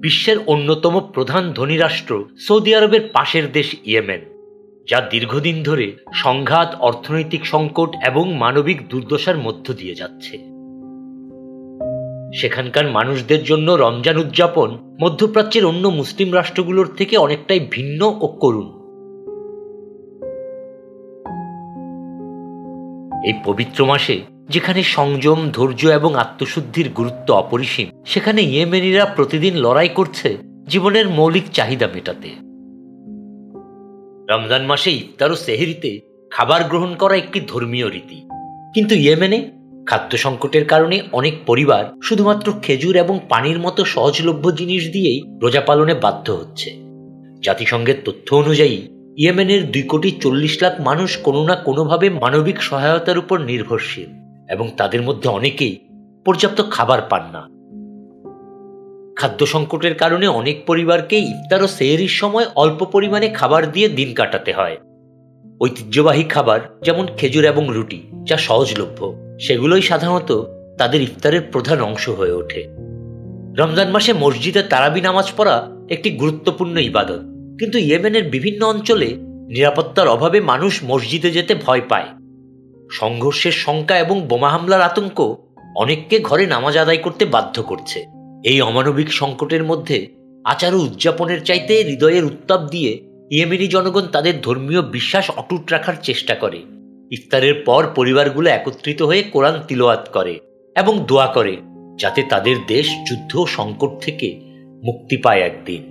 বিশ্বের অন্যতম প্রধান ধনী রাষ্ট্র সৌদি আরবের পাশের দেশ ইয়েমেন, যা দীর্ঘদিন ধরে সংঘাত, অর্থনৈতিক সংকট এবং মানবিক দুর্দশার মধ্য দিয়ে যাচ্ছে। সেখানকার মানুষদের জন্য রমজান উদযাপন মধ্যপ্রাচ্যের অন্য মুসলিম রাষ্ট্রগুলোর থেকে অনেকটাই ভিন্ন ও করুণ। এই পবিত্র মাসে যেখানে সংযম, ধৈর্য এবং আত্মশুদ্ধির গুরুত্ব অপরিসীম, সেখানে ইয়েমেনিরা প্রতিদিন লড়াই করছে জীবনের মৌলিক চাহিদা মেটাতে। রমজান মাসে ইফতার ও সেহরিতে খাবার গ্রহণ করা একটি ধর্মীয় রীতি, কিন্তু ইয়েমেনে খাদ্য সংকটের কারণে অনেক পরিবার শুধুমাত্র খেজুর এবং পানির মতো সহজলভ্য জিনিস দিয়েই রোজা পালনে বাধ্য হচ্ছে। জাতিসংঘের তথ্য অনুযায়ী ইয়েমেনের 2,40,00,000 মানুষ কোনো না কোনোভাবে মানবিক সহায়তার উপর নির্ভরশীল, এবং তাদের মধ্যে অনেকেই পর্যাপ্ত খাবার পান না। খাদ্য সংকটের কারণে অনেক পরিবারকে ইফতার ও সেহরির সময় অল্প পরিমাণে খাবার দিয়ে দিন কাটাতে হয়। ঐতিহ্যবাহী খাবার যেমন খেজুর এবং রুটি, যা সহজলভ্য, সেগুলোই সাধারণত তাদের ইফতারের প্রধান অংশ হয়ে ওঠে। রমজান মাসে মসজিদে তারাবি নামাজ পড়া একটি গুরুত্বপূর্ণ ইবাদত, কিন্তু ইয়েমেনের বিভিন্ন অঞ্চলে নিরাপত্তার অভাবে মানুষ মসজিদে যেতে ভয় পায়। সংঘর্ষের শঙ্কা এবং বোমা হামলার আতঙ্ক অনেককে ঘরে নামাজ আদায় করতে বাধ্য করছে। এই অমানবিক সংকটের মধ্যে আচার ও উদযাপনের চাইতে হৃদয়ের উত্তাপ দিয়ে ইয়েমেনি জনগণ তাদের ধর্মীয় বিশ্বাস অটুট রাখার চেষ্টা করে। ইফতারের পর পরিবারগুলো একত্রিত হয়ে কোরআন তিলাওয়াত করে এবং দোয়া করে যাতে তাদের দেশ যুদ্ধ ও সংকট থেকে মুক্তি পায় একদিন।